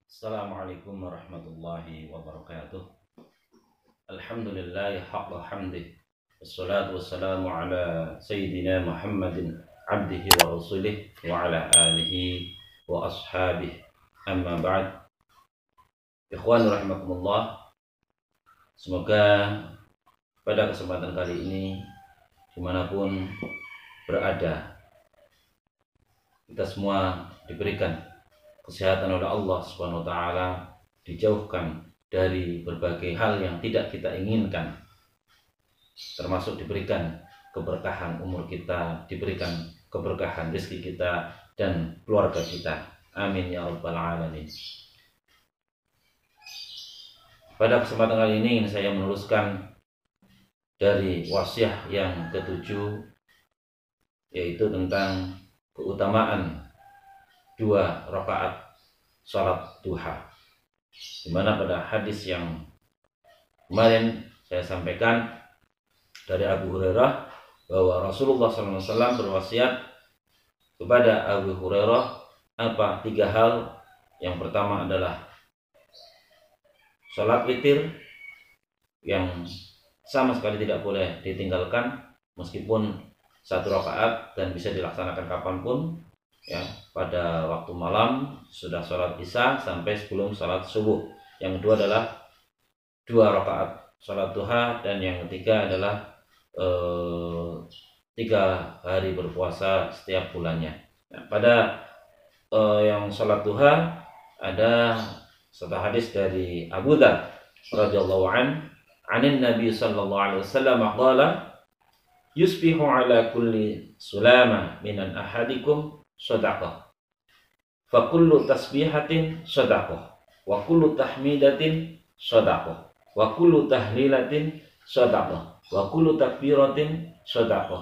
Assalamualaikum warahmatullahi wabarakatuh. Alhamdulillah haqqa hamdih. Wassalatu wassalamu ala sayyidina Muhammadin abdihi wa rasulih wa ala alihi wa ashabih. Amma ba'd. Ikhwan rahimakumullah. Semoga pada kesempatan kali ini dimanapun berada, kita semua diberikan kesehatan oleh Allah Subhanahu wa taala, dijauhkan dari berbagai hal yang tidak kita inginkan, termasuk diberikan keberkahan umur kita, diberikan keberkahan rezeki kita dan keluarga kita. Amin ya rabbal alamin. Pada kesempatan kali ini ingin saya meneruskan dari wasiat yang ketujuh, yaitu tentang keutamaan 2 rakaat salat duha. Di mana pada hadis yang kemarin saya sampaikan dari Abu Hurairah bahwa Rasulullah SAW berwasiat kepada Abu Hurairah 3 hal. Yang pertama adalah salat witir yang sama sekali tidak boleh ditinggalkan meskipun 1 rakaat dan bisa dilaksanakan kapanpun, ya, pada waktu malam sudah sholat isya sampai sebelum sholat subuh. Yang kedua adalah 2 rakaat sholat duha, dan yang ketiga adalah 3 hari berpuasa setiap bulannya. Nah, pada yang sholat duha ada satu hadis dari Abu Dzar radhiyallahu anin Nabi sallallahu alaihi wasallam qala yusbihu ala kulli sulama minan ahadikum shadaqah, fa kullu tasbihatin shadaqah, wa kullu tahmidatin shadaqah, wa kullu tahlilatin shadaqah, wa kullu takbiratin shadaqah,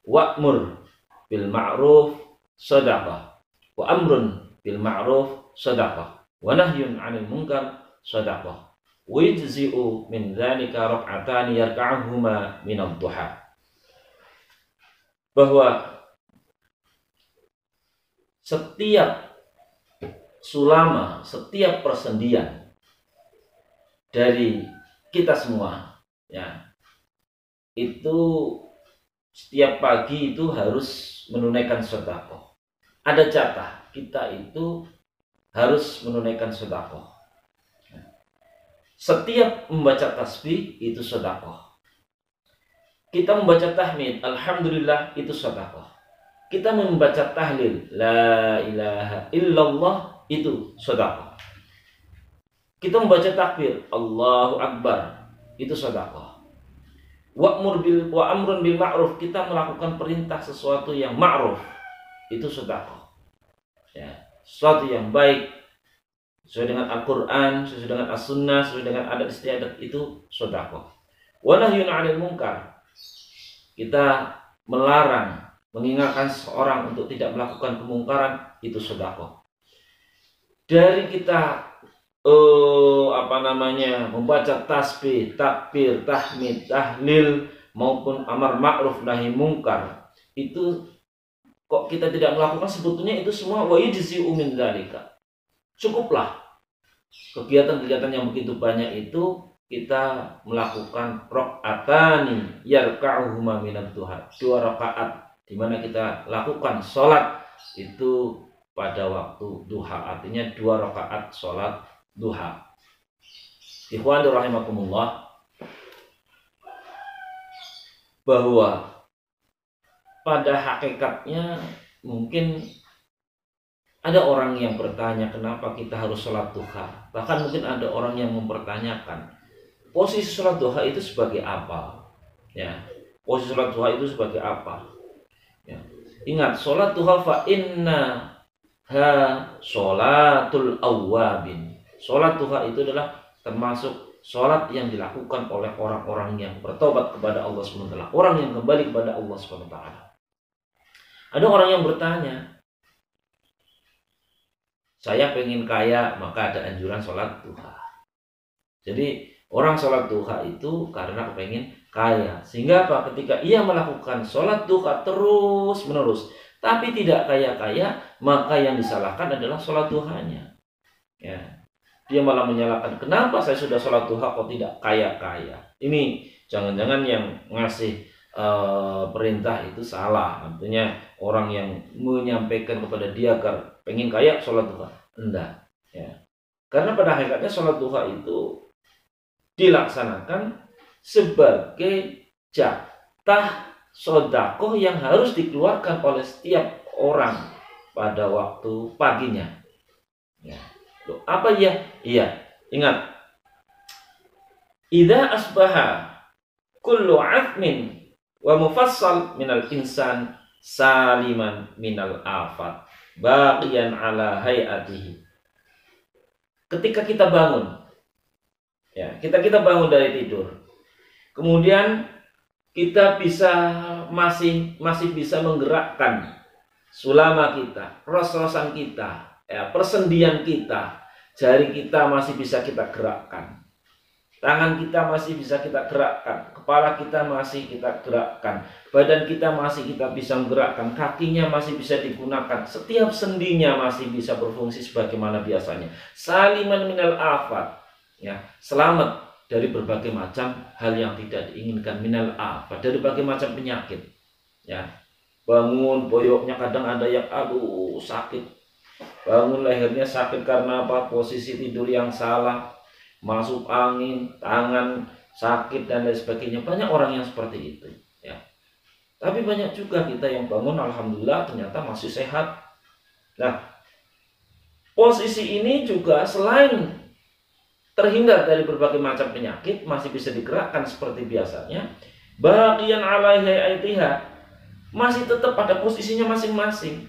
wa'mur bil ma'ruf shadaqah, wa amrun bil ma'ruf shadaqah, wa nahyun 'anil munkar shadaqah, wa yujzi'u min dzalika rak'atan yarka'uhuma min ad-duha. Bahwa setiap sulama, setiap persendian dari kita semua, ya, itu setiap pagi itu harus menunaikan sedekah. Ada jatah kita itu harus menunaikan sedekah. Setiap membaca tasbih itu sedekah. Kita membaca tahmid, alhamdulillah, itu sedekah. Kita membaca tahlil, la ilaha illallah, itu sedekah. Kita membaca takbir, Allahu Akbar, itu sedekah. Wa amrun bil ma'ruf, kita melakukan perintah sesuatu yang ma'ruf, itu sedekah. Ya, sesuatu yang baik sesuai dengan Al-Qur'an, sesuai dengan As-Sunnah, sesuai dengan adat istiadat, itu sedekah. Wa nahyun 'anil munkar, kita melarang, mengingatkan seorang untuk tidak melakukan kemungkaran, itu sedekah. Dari kita membaca tasbih, takbir, tahmid, tahlil maupun amar ma'ruf nahi mungkar, itu kok kita tidak melakukan, sebetulnya itu semua wa yujzi'u min dzalika. Cukuplah kegiatan-kegiatan yang begitu banyak itu kita melakukan rakaatani yarka'uhuma minad duha, 2 rakaat di mana kita lakukan sholat itu pada waktu duha, artinya 2 rakaat sholat duha. Ikhwan rahimakumullah, bahwa pada hakikatnya mungkin ada orang yang bertanya kenapa kita harus sholat duha. Bahkan mungkin ada orang yang mempertanyakan posisi sholat duha itu sebagai apa, ya, posisi sholat duha itu sebagai apa. Ya. Ingat, sholat duha fa inna ha sholatul awwabin. Sholat duha itu adalah termasuk sholat yang dilakukan oleh orang-orang yang bertobat kepada Allah SWT, orang yang kembali kepada Allah SWT. Ada orang yang bertanya, saya pengen kaya, maka ada anjuran sholat duha. Jadi orang sholat duha itu karena pengen kaya, sehingga apa? Ketika ia melakukan sholat duha terus menerus tapi tidak kaya-kaya, maka yang disalahkan adalah sholat duhanya. Ya, dia malah menyalahkan, kenapa saya sudah sholat duha kok tidak kaya-kaya. Ini jangan-jangan yang ngasih perintah itu salah. Artinya orang yang menyampaikan kepada dia agar pengen kaya sholat duha. Enggak. Ya. Karena pada hakikatnya sholat duha itu dilaksanakan sebagai jatah sodakoh yang harus dikeluarkan oleh setiap orang pada waktu paginya. Ya. Loh, apa ya? Iya, ingat. Idza asbaha kullu 'azmin wa mufassal minal insan saliman minal afat baqiyan ala hayatihi. Ketika kita bangun, ya, kita bangun dari tidur. Kemudian kita masih bisa menggerakkan sulama kita, ros-rosan kita, ya, persendian kita, jari kita masih bisa kita gerakkan, tangan kita masih bisa kita gerakkan, kepala kita masih kita gerakkan, badan kita masih kita bisa menggerakkan, kakinya masih bisa digunakan, setiap sendinya masih bisa berfungsi sebagaimana biasanya. Saliman minal afat, ya, selamat dari berbagai macam hal yang tidak diinginkan, minal afat, dari berbagai macam penyakit. Ya, bangun boyoknya kadang ada yang aduh sakit, bangun lehernya sakit karena apa? Posisi tidur yang salah, masuk angin, tangan sakit dan lain sebagainya. Banyak orang yang seperti itu, ya. Tapi banyak juga kita yang bangun alhamdulillah ternyata masih sehat. Nah, posisi ini juga selain terhindar dari berbagai macam penyakit, masih bisa digerakkan seperti biasanya, bagian alaiha masih tetap pada posisinya masing-masing.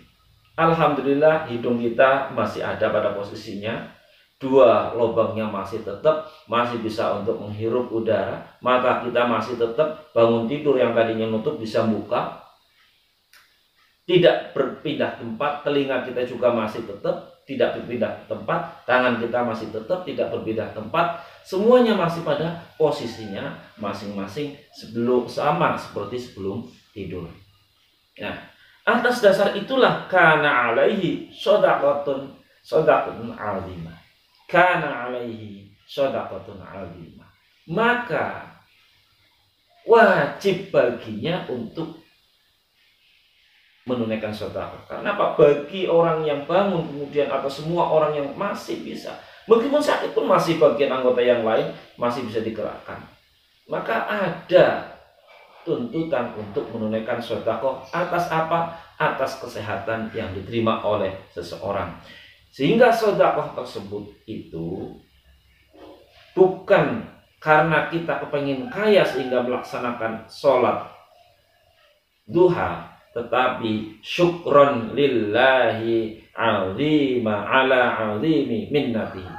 Alhamdulillah hidung kita masih ada pada posisinya, dua lubangnya masih tetap, masih bisa untuk menghirup udara, mata kita masih tetap, bangun tidur yang tadinya nutup bisa buka, tidak berpindah tempat, telinga kita juga masih tetap tidak berpindah tempat, tangan kita masih tetap tidak berpindah tempat, semuanya masih pada posisinya masing-masing sama seperti sebelum tidur. Nah, atas dasar itulah kana alaihi shadaqatun azimah. Kana alaihi shadaqatun azimah. Maka wajib baginya untuk menunaikan sedekah. Karena apa? Bagi orang yang bangun kemudian atau semua orang yang masih bisa, meskipun sakit pun masih bagian anggota yang lain masih bisa digerakkan, maka ada tuntutan untuk menunaikan sedekah. Atas apa? Atas kesehatan yang diterima oleh seseorang. Sehingga sedekah tersebut itu bukan karena kita kepengin kaya sehingga melaksanakan sholat duha, tetapi syukron lillahi azima ala azimi minnatihi,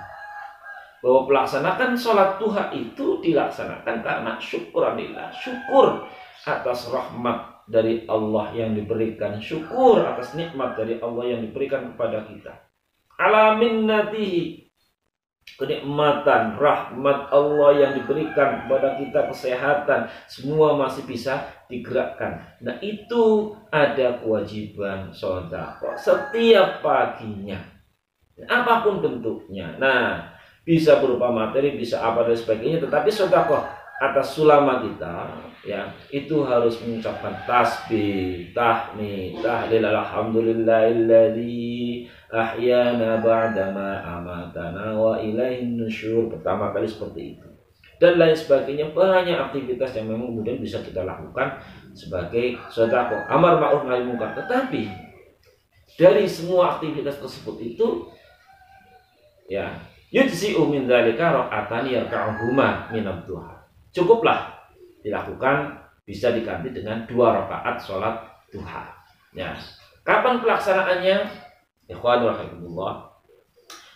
bahwa pelaksanakan sholat duha itu dilaksanakan karena syukronillah, syukur atas rahmat dari Allah yang diberikan, syukur atas nikmat dari Allah yang diberikan kepada kita, ala minnatihi, kenikmatan rahmat Allah yang diberikan kepada kita, kesehatan, semua masih bisa digerakkan. Nah, itu ada kewajiban sedekah setiap paginya, apapun bentuknya. Nah, bisa berupa materi, bisa apa dan sebagainya, tetapi sedekah atas sulama kita, ya, itu harus mengucapkan tasbih, tahmid, tahlil, alhamdulillahilladzi ahyana ba'dama amatana wa ilaihin nusyur, pertama kali seperti itu, dan lain sebagainya. Banyak aktivitas yang memang kemudian bisa kita lakukan sebagai sedekah, amar ma'ruf nahi munkar. Tetapi dari semua aktivitas tersebut itu, ya, yujzi'u min dzalika raka'atani yarka'uhuma minad duha, cukuplah dilakukan, bisa diganti dengan 2 rakaat sholat duha. Ya, kapan pelaksanaannya? Ikhwan rahimakumullah,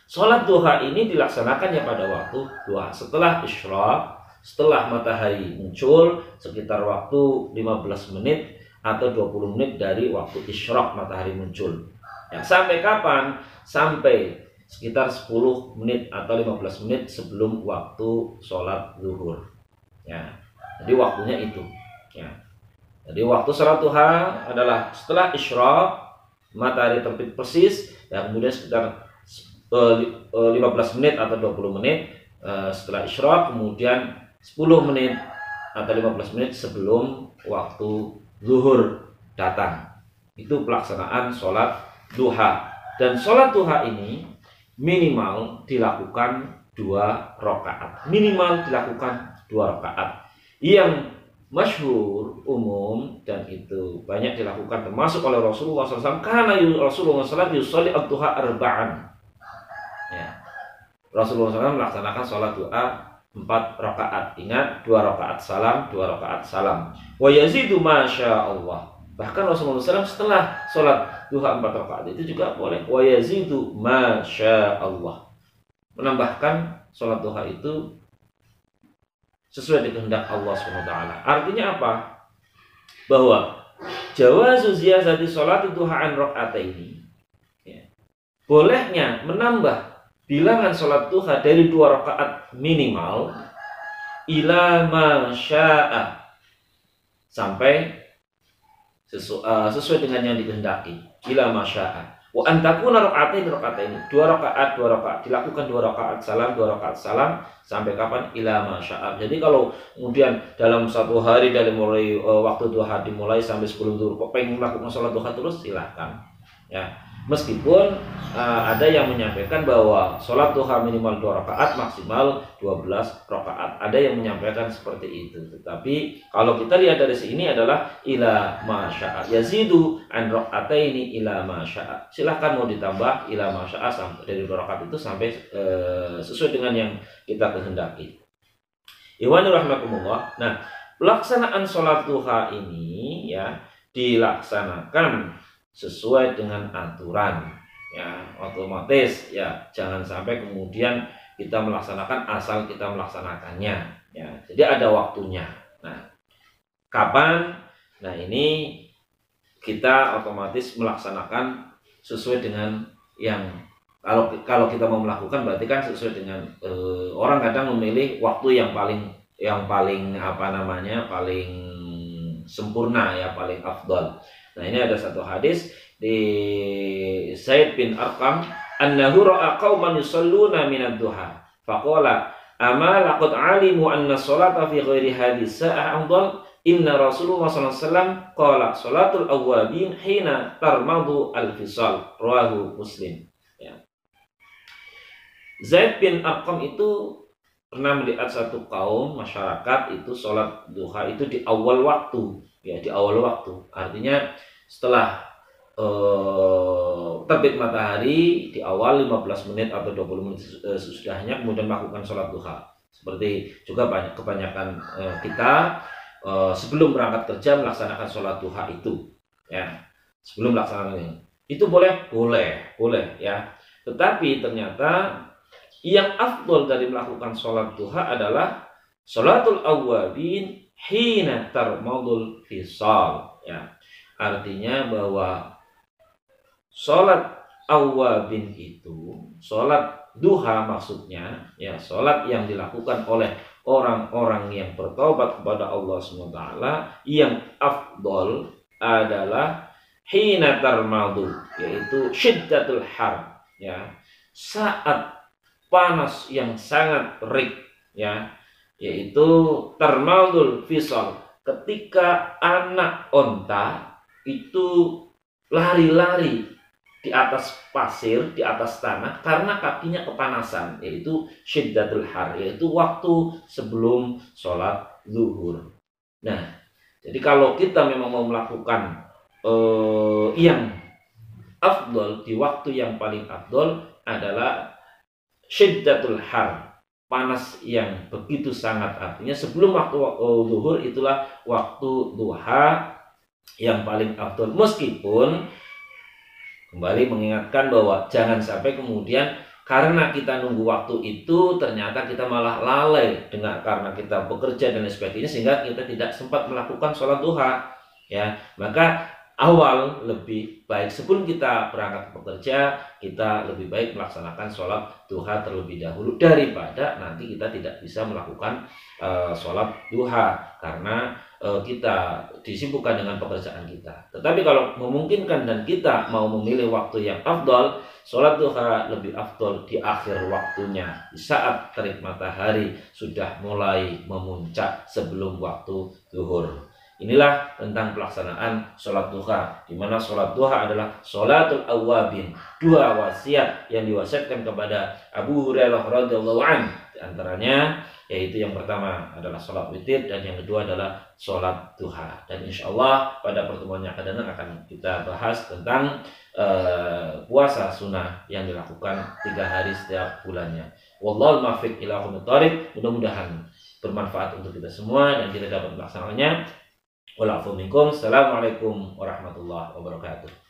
sholat duha ini dilaksanakannya pada waktu duha, setelah isyraq, setelah matahari muncul, sekitar waktu 15 menit atau 20 menit dari waktu isyraq matahari muncul. Ya, sampai kapan? Sampai sekitar 10 menit atau 15 menit sebelum waktu sholat zuhur. Ya, jadi waktunya itu. Ya, jadi waktu sholat duha adalah setelah isyraq, matahari terbit persis, dan kemudian sekitar 15 menit atau 20 menit setelah isyraq, kemudian 10 menit atau 15 menit sebelum waktu zuhur datang. Itu pelaksanaan sholat duha. Dan sholat duha ini minimal dilakukan 2 rakaat. Minimal dilakukan 2 rakaat. Yang masyhur umum dan itu banyak dilakukan termasuk oleh Rasulullah SAW, karena Rasulullah SAW yusolli ad-duha arba'an. Ya. Rasulullah SAW melaksanakan sholat duha 4 rakaat. Ingat, 2 rakaat salam, 2 rakaat salam. Wa yazidu masya Allah. Bahkan Rasulullah SAW setelah sholat duha 4 rakaat itu juga boleh. Wa yazidu masya Allah. Menambahkan sholat duha itu sesuai dengan kehendak Allah SWT. Artinya apa? Bahwa jawazu ziyadati sholat duha an rakaataini, ya, bolehnya menambah bilangan sholat duha dari 2 rakaat minimal ila masya'a, sampai sesuai dengan yang dikehendaki, ila masya'a. Wa antakuna rakaatain 2 rakaat dilakukan 2 rakaat salam, 2 rakaat salam, sampai kapan? Ila masya'a. Jadi kalau kemudian dalam satu hari dari mulai waktu duha dimulai sampai 10 zuhur kok pengen melakukan sholat duha terus, silahkan. Ya, meskipun ada yang menyampaikan bahwa sholat duha minimal 2 rakaat, maksimal 12 rakaat. Ada yang menyampaikan seperti itu. Tetapi kalau kita lihat dari sini adalah ila masya'a, yazidu an rakaataini ila masya'a. Silahkan mau ditambah ila masya'a sampai dari 2 rakaat itu sampai sesuai dengan yang kita kehendaki. Iwani rahmakumullah. Nah, pelaksanaan sholat duha ini ya dilaksanakan sesuai dengan aturan, ya, otomatis ya, jangan sampai kemudian kita melaksanakan asal kita melaksanakannya, ya. Jadi ada waktunya. Nah, kapan? Nah, ini kita otomatis melaksanakan sesuai dengan yang kalau kita mau melakukan berarti kan sesuai dengan orang kadang memilih waktu yang paling apa namanya, paling sempurna, ya, paling afdal. Nah, ini ada satu hadis di Zaid bin Arqam, annahu ra'a qauman yusalluna minad duha faqala ama laqad alimu anna sholata fi ghairi hadhihi sa'ah afdal, inna Rasulullah sallallahu alaihi wasallam qala sholatul awwabin hina tarmadu al-fisal, rawahu Muslim. Ya. Zaid bin Arqam itu pernah melihat satu kaum masyarakat itu sholat duha itu di awal waktu, ya, di awal waktu. Artinya setelah terbit matahari di awal 15 menit atau 20 menit sesudahnya kemudian melakukan sholat duha. Seperti juga kebanyakan kita sebelum berangkat kerja melaksanakan sholat duha itu, ya. Sebelum melaksanakan itu boleh, ya. Tetapi ternyata yang afdol dari melakukan sholat duha adalah sholatul awwabin hina tarmadul fisal, ya. Artinya bahwa sholat awwabin itu, sholat duha maksudnya, ya, sholat yang dilakukan oleh orang-orang yang bertaubat kepada Allah SWT, yang afdol adalah hina tarmadu, yaitu syiddatul har, ya, saat panas yang sangat terik, ya, yaitu tarmadul fisal, ketika anak onta itu lari-lari di atas pasir, di atas tanah karena kakinya kepanasan, yaitu syiddatul har, yaitu waktu sebelum sholat zuhur. Nah, jadi kalau kita memang mau melakukan yang afdol, di waktu yang paling afdol adalah syiddatul har, panas yang begitu sangat, artinya sebelum waktu zuhur itulah waktu duha yang paling afdol. Meskipun kembali mengingatkan bahwa jangan sampai kemudian karena kita nunggu waktu itu ternyata kita malah lalai karena kita bekerja dan sebagainya sehingga kita tidak sempat melakukan sholat duha, ya. Maka awal lebih baik sebelum kita berangkat bekerja, kita lebih baik melaksanakan sholat duha terlebih dahulu daripada nanti kita tidak bisa melakukan sholat duha karena kita disibukkan dengan pekerjaan kita. Tetapi kalau memungkinkan dan kita mau memilih waktu yang afdal, sholat duha lebih afdal di akhir waktunya, di saat terik matahari sudah mulai memuncak sebelum waktu zuhur. Inilah tentang pelaksanaan sholat duha, di mana sholat duha adalah sholatul awwabin, dua wasiat yang diwasiatkan kepada Abu Hurairah radhiyallahu anhu. Di antaranya yaitu yang pertama adalah sholat witir dan yang kedua adalah sholat duha. Dan insya Allah pada pertemuan yang akan datang akan kita bahas tentang puasa sunnah yang dilakukan 3 hari setiap bulannya. Wallahul muwaffiq ila aqwamit thoriq. Mudah-mudahan bermanfaat untuk kita semua dan kita dapat melaksanakannya. Assalamualaikum warahmatullahi wabarakatuh.